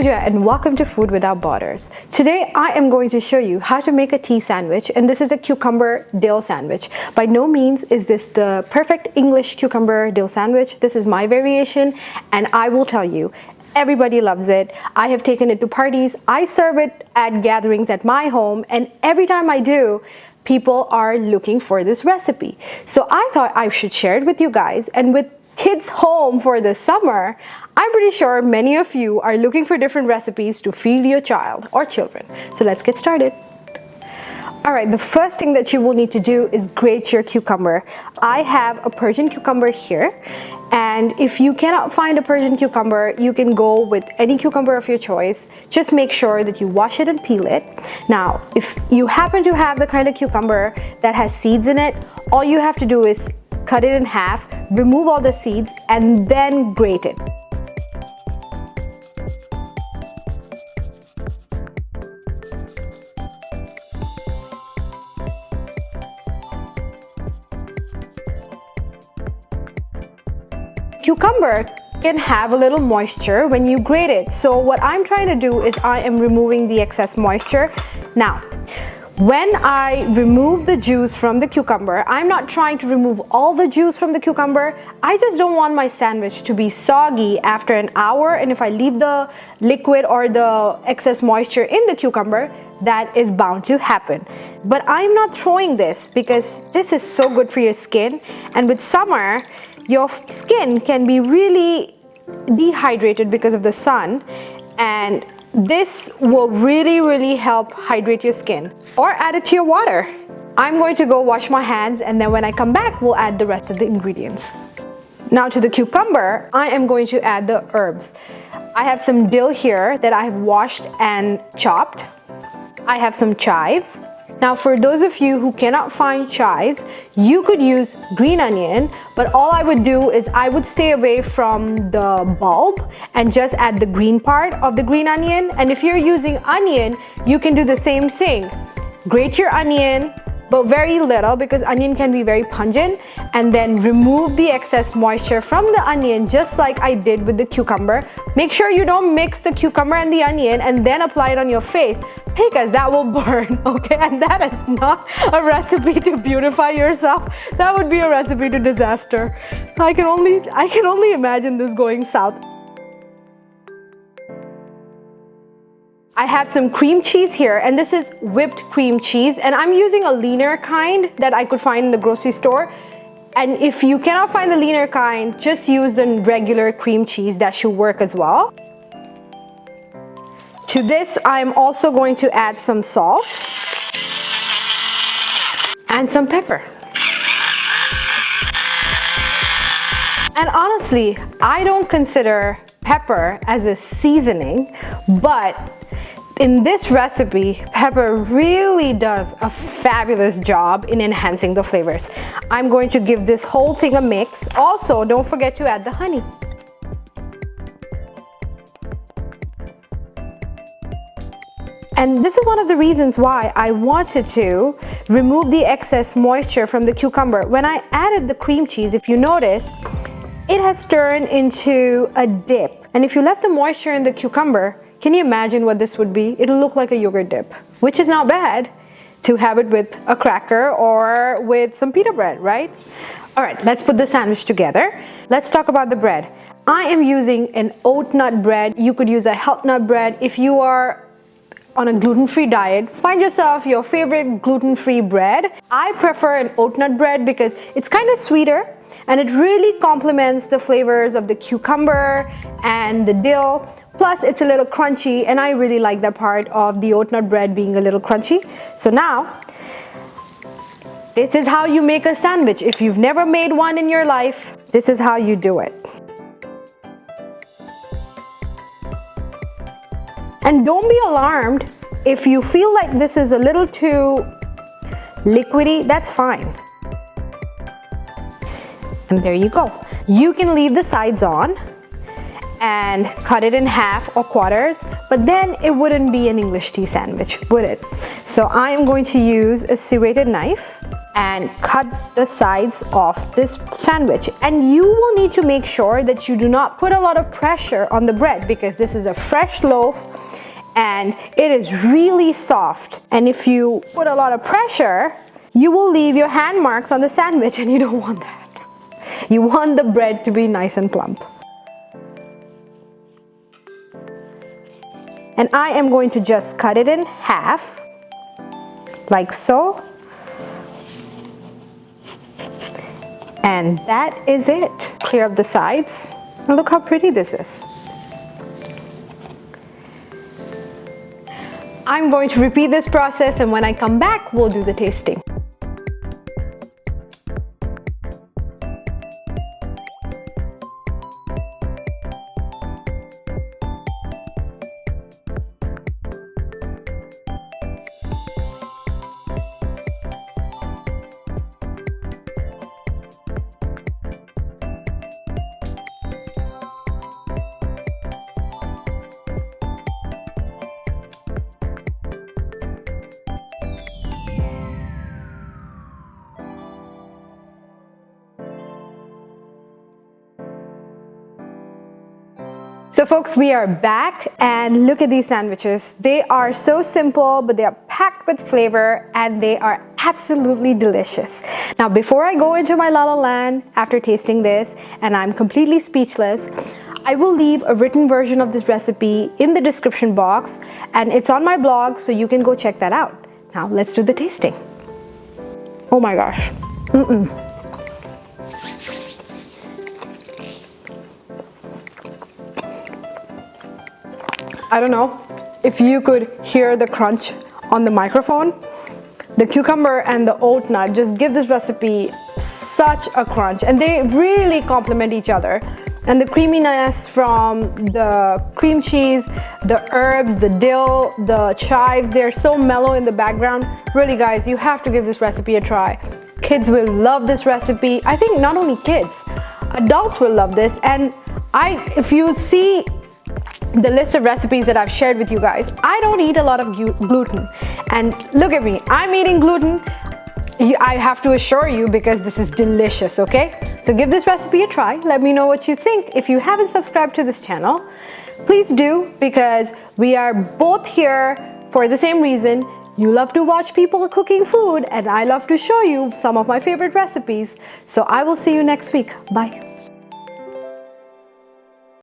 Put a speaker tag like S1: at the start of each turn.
S1: Pooja and welcome to Food Without Borders. Today I am going to show you how to make a tea sandwich, and this is a cucumber dill sandwich. By no means is this the perfect English cucumber dill sandwich. This is my variation, and I will tell you, everybody loves it. I have taken it to parties. I serve it at gatherings at my home, and every time I do, people are looking for this recipe. So I thought I should share it with you guys, and with kids home for the summer, I'm pretty sure many of you are looking for different recipes to feed your child or children. So let's get started. All right, the first thing that you will need to do is grate your cucumber. I have a Persian cucumber here, and if you cannot find a Persian cucumber, you can go with any cucumber of your choice. Just make sure that you wash it and peel it. Now, if you happen to have the kind of cucumber that has seeds in it, all you have to do is cut it in half, remove all the seeds, and then grate it. Cucumber can have a little moisture when you grate it. So what I'm trying to do is I am removing the excess moisture. Now, when I remove the juice from the cucumber, I'm not trying to remove all the juice from the cucumber. I just don't want my sandwich to be soggy after an hour, and if I leave the liquid or the excess moisture in the cucumber, that is bound to happen. But I'm not throwing this because this is so good for your skin, and with summer, your skin can be really dehydrated because of the sun, and this will really help hydrate your skin. Or add it to your water. I'm going to go wash my hands, and then when I come back, we'll add the rest of the ingredients. Now to the cucumber, I am going to add the herbs. I have some dill here that I have washed and chopped. I have some chives. Now for those of you who cannot find chives, you could use green onion, but all I would do is I would stay away from the bulb and just add the green part of the green onion. And if you're using onion, you can do the same thing. Grate your onion, but very little because onion can be very pungent, and then remove the excess moisture from the onion just like I did with the cucumber. Make sure you don't mix the cucumber and the onion and then apply it on your face, because that will burn, okay? And that is not a recipe to beautify yourself. That would be a recipe to disaster. I can only imagine this going south. I have some cream cheese here, and this is whipped cream cheese, and I'm using a leaner kind that I could find in the grocery store. And if you cannot find the leaner kind, just use the regular cream cheese. That should work as well. To this, I'm also going to add some salt and some pepper. And honestly, I don't consider pepper as a seasoning, but in this recipe, pepper really does a fabulous job in enhancing the flavors. I'm going to give this whole thing a mix. Also, don't forget to add the honey. And this is one of the reasons why I wanted to remove the excess moisture from the cucumber. When I added the cream cheese, if you notice, it has turned into a dip. And if you left the moisture in the cucumber, can you imagine what this would be? It'll look like a yogurt dip, which is not bad to have it with a cracker or with some pita bread, right? All right, let's put the sandwich together. Let's talk about the bread. I am using an oat nut bread. You could use a health nut bread. If you are on a gluten-free diet, find yourself your favorite gluten-free bread. I prefer an oat nut bread because it's kind of sweeter, and it really complements the flavors of the cucumber and the dill. Plus, it's a little crunchy, and I really like that part of the oat nut bread being a little crunchy. So now, this is how you make a sandwich. If you've never made one in your life, this is how you do it. And don't be alarmed if you feel like this is a little too liquidy, that's fine. And there you go. You can leave the sides on and cut it in half or quarters, but then it wouldn't be an English tea sandwich, would it? So I am going to use a serrated knife and cut the sides of this sandwich. And you will need to make sure that you do not put a lot of pressure on the bread, because this is a fresh loaf and it is really soft. And if you put a lot of pressure, you will leave your hand marks on the sandwich, and you don't want that. You want the bread to be nice and plump. And I am going to just cut it in half, like so. And that is it. Clear up the sides. And look how pretty this is. I'm going to repeat this process, and when I come back, we'll do the tasting. So folks, we are back, and look at these sandwiches. They are so simple, but they are packed with flavor, and they are absolutely delicious. Now, before I go into my La La Land after tasting this, and I'm completely speechless, I will leave a written version of this recipe in the description box, and it's on my blog, so you can go check that out. Now, let's do the tasting. Oh my gosh. I don't know if you could hear the crunch on the microphone. The cucumber and the oat nut just give this recipe such a crunch, and they really complement each other. And the creaminess from the cream cheese, the herbs, the dill, the chives, they're so mellow in the background. Really guys, you have to give this recipe a try. Kids will love this recipe. I think not only kids, adults will love this. And if you see the list of recipes that I've shared with you guys, I don't eat a lot of gluten, and look at me, I'm eating gluten. I have to assure you, because this is delicious, okay? So give this recipe a try. Let me know what you think. If you haven't subscribed to this channel, please do, because we are both here for the same reason. You love to watch people cooking food, and I love to show you some of my favorite recipes. So I will see you next week. Bye.